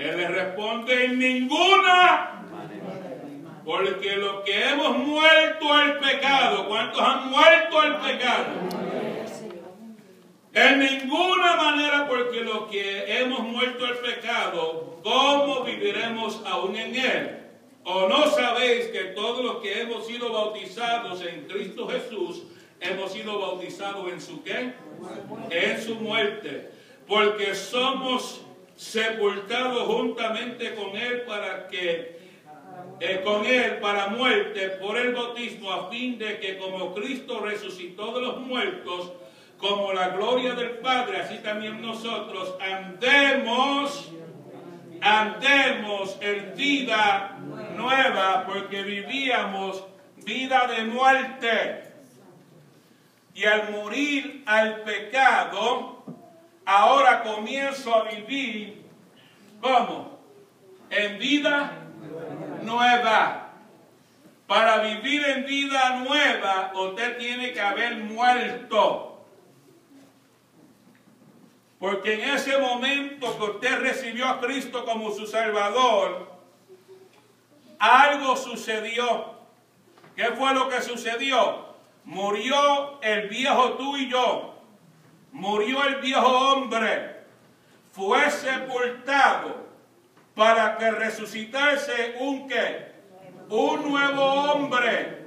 Él le responde: en ninguna. Porque lo que hemos muerto al pecado, ¿cuántos han muerto al pecado? En ninguna manera, porque lo que hemos muerto al pecado, ¿cómo viviremos aún en él? ¿O no sabéis que todos los que hemos sido bautizados en Cristo Jesús, hemos sido bautizados en su ¿qué? En su muerte. Porque somos sepultados juntamente con él para muerte por el bautismo, a fin de que como Cristo resucitó de los muertos, como la gloria del Padre, así también nosotros andemos en vida nueva, porque vivíamos vida de muerte. Y al morir al pecado, ahora comienzo a vivir, ¿cómo? En vida nueva. Para vivir en vida nueva, usted tiene que haber muerto. Porque en ese momento que usted recibió a Cristo como su Salvador, algo sucedió. ¿Qué fue lo que sucedió? Murió el viejo tú y yo. Murió el viejo hombre. Fue sepultado para que resucitase un ¿qué? Un nuevo hombre.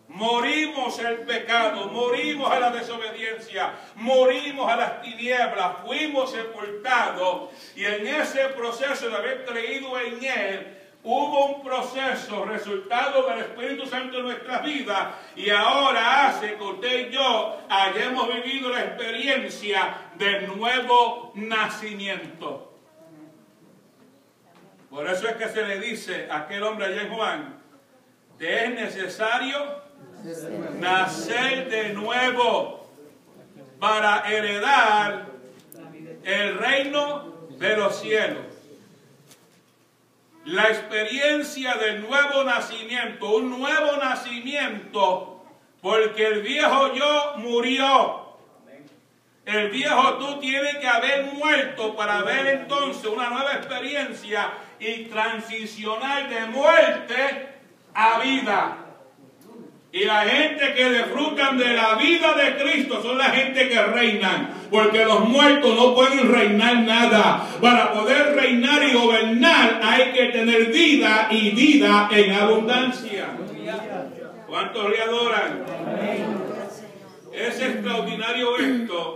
Morimos el pecado, morimos a la desobediencia, morimos a las tinieblas, fuimos sepultados, y en ese proceso de haber creído en Él, hubo un proceso, resultado del Espíritu Santo en nuestras vidas, y ahora hace que usted y yo hayamos vivido la experiencia del nuevo nacimiento. Por eso es que se le dice a aquel hombre allá en Juan: te es necesario nacer de nuevo para heredar el reino de los cielos. La experiencia del nuevo nacimiento, un nuevo nacimiento, porque el viejo yo murió. El viejo tú tiene que haber muerto para ver entonces una nueva experiencia y transicionar de muerte a vida. Y la gente que disfrutan de la vida de Cristo son la gente que reinan. Porque los muertos no pueden reinar nada. Para poder reinar y gobernar hay que tener vida, y vida en abundancia. ¿Cuántos le adoran? Es extraordinario esto.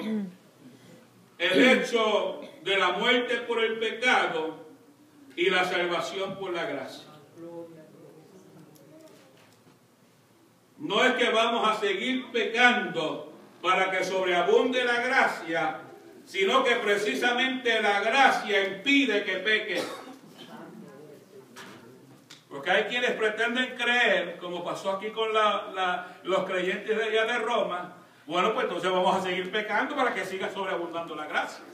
El hecho de la muerte por el pecado y la salvación por la gracia. No es que vamos a seguir pecando para que sobreabunde la gracia, sino que precisamente la gracia impide que peque. Porque hay quienes pretenden creer, como pasó aquí con los creyentes de allá de Roma, bueno, pues entonces vamos a seguir pecando para que siga sobreabundando la gracia.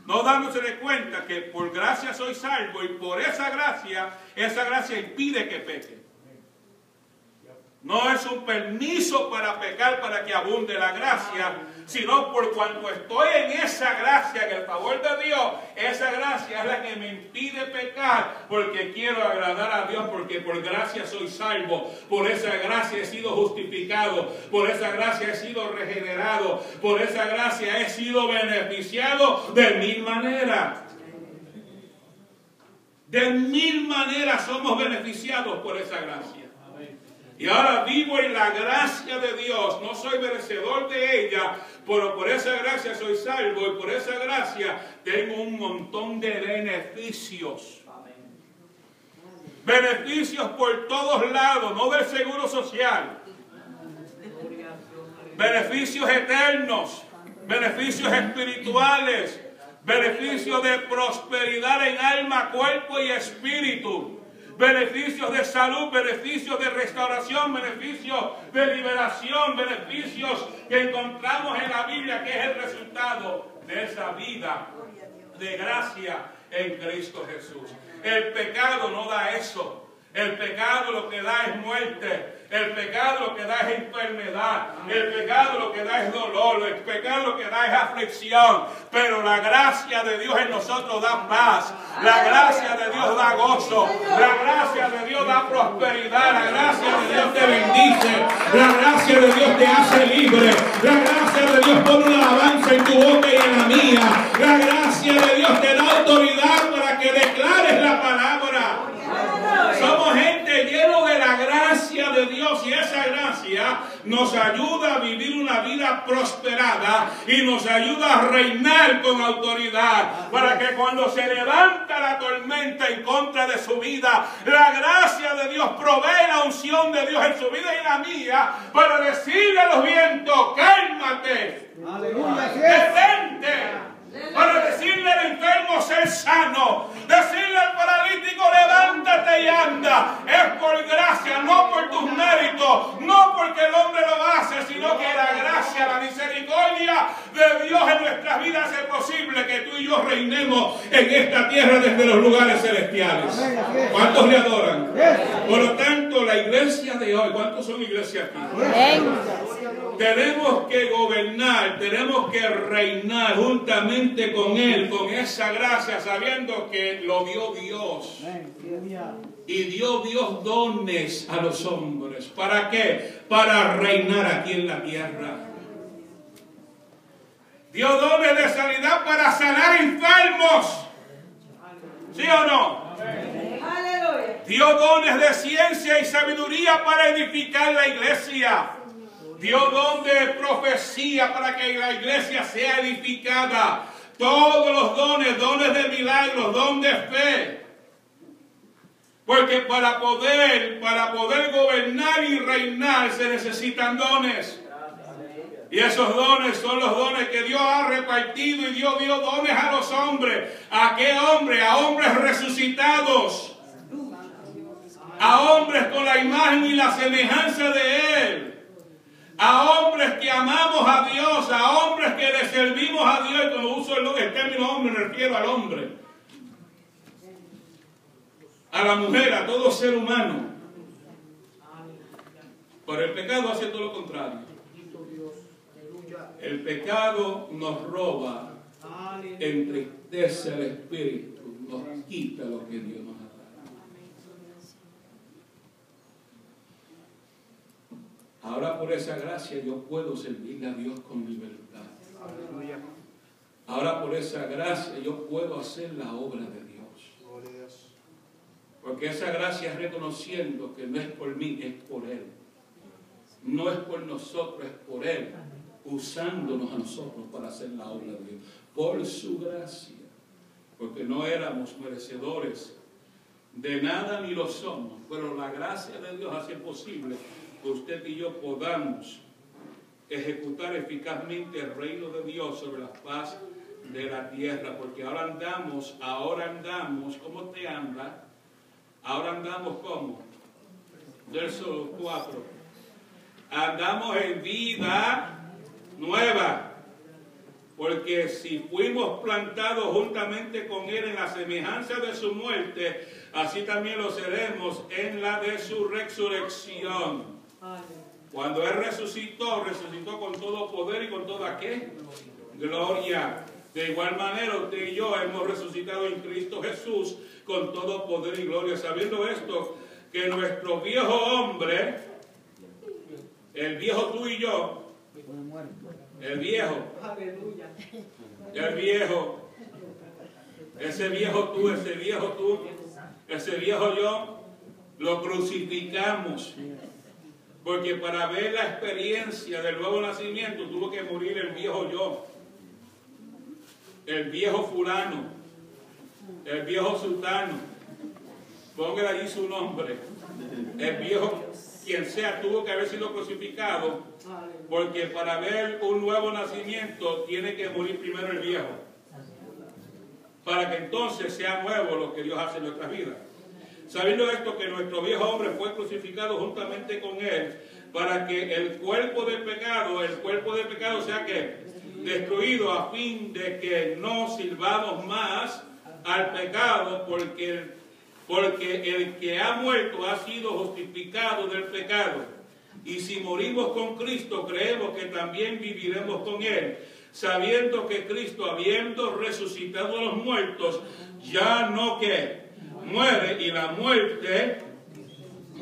No dándose de cuenta que por gracia soy salvo, y por esa gracia impide que peque. No es un permiso para pecar para que abunde la gracia, sino por cuanto estoy en esa gracia, en el favor de Dios, esa gracia es la que me impide pecar, porque quiero agradar a Dios, porque por gracia soy salvo, por esa gracia he sido justificado, por esa gracia he sido regenerado, por esa gracia he sido beneficiado de mil maneras. De mil maneras somos beneficiados por esa gracia. Y ahora vivo en la gracia de Dios, no soy merecedor de ella, pero por esa gracia soy salvo, y por esa gracia tengo un montón de beneficios. Beneficios por todos lados, no del seguro social. Beneficios eternos, beneficios espirituales, beneficios de prosperidad en alma, cuerpo y espíritu. Beneficios de salud, beneficios de restauración, beneficios de liberación, beneficios que encontramos en la Biblia, que es el resultado de esa vida de gracia en Cristo Jesús. El pecado no da eso. El pecado lo que da es muerte. El pecado lo que da es enfermedad. El pecado lo que da es dolor. El pecado lo que da es aflicción. Pero la gracia de Dios en nosotros da paz. La gracia de Dios da gozo. La gracia de Dios da prosperidad. La gracia de Dios te bendice. La gracia de Dios te hace libre. La gracia de Dios pone una alabanza en tu boca y en la mía. La gracia de Dios te da autoridad para que declares la palabra. Somos gente lleno de la gracia de Dios y esa gracia nos ayuda a vivir una vida prosperada y nos ayuda a reinar con autoridad para que cuando se levanta la tormenta en contra de su vida, la gracia de Dios provee la unción de Dios en su vida y la mía para decirle a los vientos, cálmate, detente. Para decirle al enfermo, ser sano. Decirle al paralítico, levántate y anda. Es por gracia, no por tus méritos. No porque el hombre lo hace, sino que la gracia, la misericordia de Dios en nuestras vidas hace posible que tú y yo reinemos en esta tierra desde los lugares celestiales. ¿Cuántos le adoran? Por lo tanto, la iglesia de hoy, ¿cuántos son iglesias aquí? Tenemos que gobernar, tenemos que reinar juntamente con Él, con esa gracia, sabiendo que lo dio Dios. Y dio Dios dones a los hombres. ¿Para qué? Para reinar aquí en la tierra. Dio dones de sanidad para sanar enfermos. ¿Sí o no? Dio dones de ciencia y sabiduría para edificar la iglesia. Dio don de profecía para que la iglesia sea edificada. Todos los dones, dones de milagros, don de fe. Porque para poder gobernar y reinar se necesitan dones. Y esos dones son los dones que Dios ha repartido y Dios dio dones a los hombres. ¿A qué hombre? A hombres resucitados. A hombres con la imagen y la semejanza de Él. A hombres que amamos a Dios, a hombres que le servimos a Dios. Y cuando uso el término hombre me refiero al hombre, a la mujer, a todo ser humano. Pero el pecado hace todo lo contrario. El pecado nos roba, entristece el espíritu, nos quita lo que Dios nos ha dado. Ahora por esa gracia yo puedo servirle a Dios con libertad. Ahora por esa gracia yo puedo hacer la obra de Dios. Porque esa gracia es reconociendo que no es por mí, es por Él. No es por nosotros, es por Él. Usándonos a nosotros para hacer la obra de Dios. Por su gracia. Porque no éramos merecedores de nada ni lo somos. Pero la gracia de Dios hace posible que usted y yo podamos ejecutar eficazmente el reino de Dios sobre la faz de la tierra, porque ahora andamos, ¿cómo te anda? Ahora andamos ¿cómo? Verso 4. Andamos en vida nueva, porque si fuimos plantados juntamente con Él en la semejanza de su muerte, así también lo seremos en la de su resurrección. Cuando Él resucitó con todo poder y con toda ¿qué? Gloria. De igual manera usted y yo hemos resucitado en Cristo Jesús con todo poder y gloria, sabiendo esto, que nuestro viejo hombre, el viejo tú y yo, el viejo, ese viejo tú, ese viejo yo, lo crucificamos. Porque para ver la experiencia del nuevo nacimiento tuvo que morir el viejo yo, el viejo fulano, el viejo sultano, póngale allí su nombre, el viejo quien sea tuvo que haber sido crucificado, porque para ver un nuevo nacimiento tiene que morir primero el viejo, para que entonces sea nuevo lo que Dios hace en nuestras vidas. Sabiendo esto, que nuestro viejo hombre fue crucificado juntamente con Él, para que el cuerpo del pecado sea que destruido, a fin de que no sirvamos más al pecado, porque porque el que ha muerto ha sido justificado del pecado. Y si morimos con Cristo, creemos que también viviremos con Él, sabiendo que Cristo, habiendo resucitado a los muertos, ya no que muere, y la muerte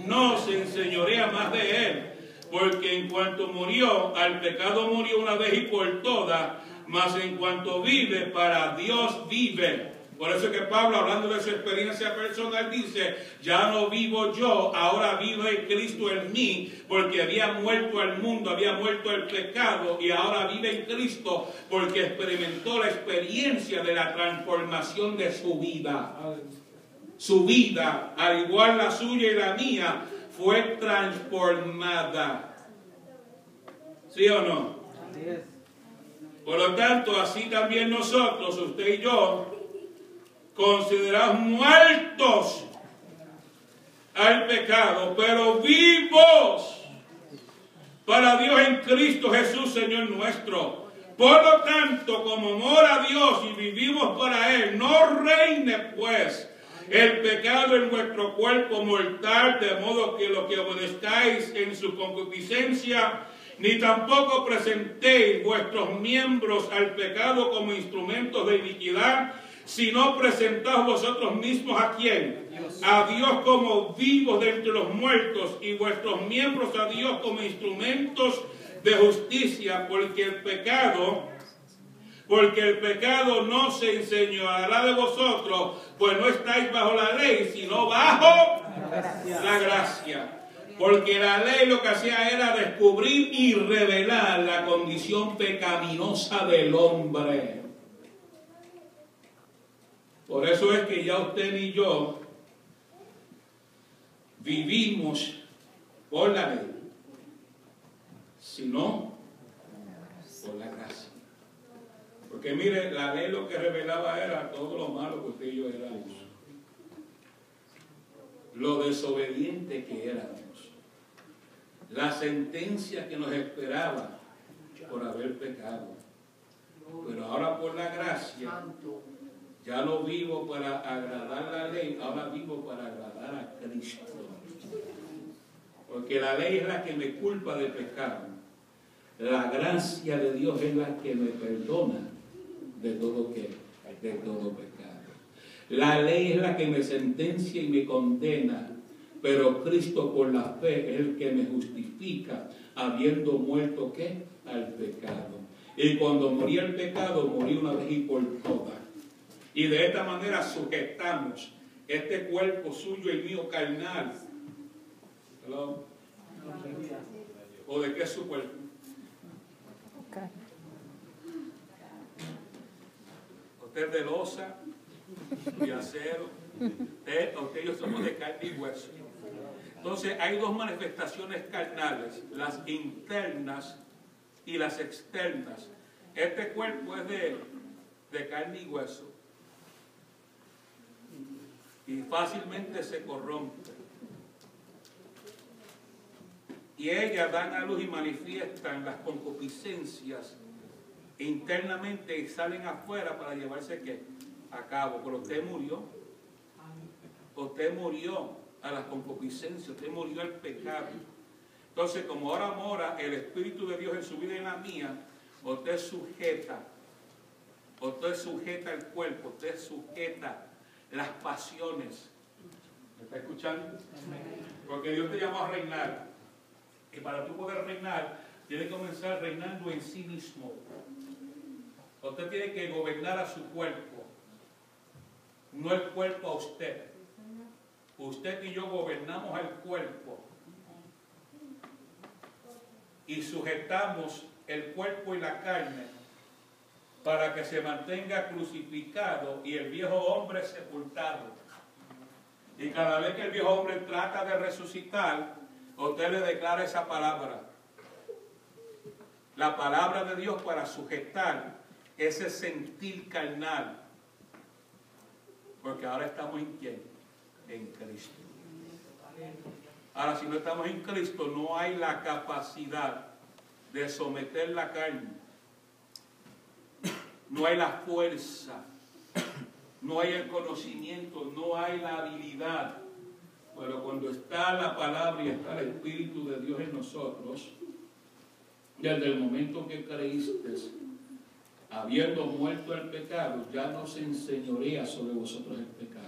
no se enseñorea más de Él. Porque en cuanto murió, al pecado murió una vez y por todas, mas en cuanto vive, para Dios vive. Por eso es que Pablo, hablando de su experiencia personal, dice: ya no vivo yo, ahora vive Cristo en mí, porque había muerto al mundo, había muerto al pecado, y ahora vive en Cristo, porque experimentó la experiencia de la transformación de su vida. Su vida, al igual la suya y la mía, fue transformada. ¿Sí o no? Por lo tanto, así también nosotros, usted y yo, considerados muertos al pecado, pero vivos para Dios en Cristo Jesús, Señor nuestro. Por lo tanto, como mora Dios y vivimos para Él, no reine pues el pecado en vuestro cuerpo mortal, de modo que lo que obedezcáis en su concupiscencia, ni tampoco presentéis vuestros miembros al pecado como instrumentos de iniquidad, sino presentaos vosotros mismos ¿a quién? A Dios como vivos de entre los muertos, y vuestros miembros a Dios como instrumentos de justicia, porque el pecado no se enseñoreará de vosotros, pues no estáis bajo la ley, sino bajo la gracia. Porque la ley lo que hacía era descubrir y revelar la condición pecaminosa del hombre. Por eso es que ya usted ni yo vivimos por la ley, sino por la gracia. Porque mire, la ley lo que revelaba era todo lo malo que usted y yo éramos, lo desobediente que éramos, la sentencia que nos esperaba por haber pecado. Pero ahora por la gracia, ya no vivo para agradar la ley, ahora vivo para agradar a Cristo. Porque la ley es la que me culpa de pecado. La gracia de Dios es la que me perdona de todo pecado. La ley es la que me sentencia y me condena, pero Cristo por la fe es el que me justifica, habiendo muerto ¿qué? Al pecado. Y cuando morí el pecado, morí una vez y por todas. Y de esta manera sujetamos este cuerpo suyo y mío carnal. ¿Hello? ¿O de qué es su cuerpo? Usted es de losa, de acero. Usted y yo somos de carne y hueso. Entonces hay dos manifestaciones carnales, las internas y las externas. Este cuerpo es de carne y hueso y fácilmente se corrompe. Y ellas dan a luz y manifiestan las concupiscencias internamente y salen afuera para llevarse ¿qué? A cabo. Pero usted murió a las concupiscencias, usted murió al pecado. Entonces, como ahora mora el Espíritu de Dios en su vida y en la mía, usted sujeta el cuerpo, usted sujeta las pasiones. ¿Me está escuchando? Porque Dios te llamó a reinar. Y para tú poder reinar, tiene que comenzar reinando en sí mismo. Usted tiene que gobernar a su cuerpo, no el cuerpo a usted. Usted y yo gobernamos al cuerpo y sujetamos el cuerpo y la carne para que se mantenga crucificado y el viejo hombre sepultado. Y cada vez que el viejo hombre trata de resucitar, usted le declara esa palabra. La palabra de Dios para sujetar ese sentir carnal. Porque ahora estamos en ¿quién? En Cristo. Ahora, si no estamos en Cristo, no hay la capacidad de someter la carne. No hay la fuerza. No hay el conocimiento. No no hay la habilidad. Pero cuando está la palabra y está el Espíritu de Dios en nosotros, desde el momento que creíste, habiendo muerto el pecado, ya no se enseñorea sobre vosotros el pecado.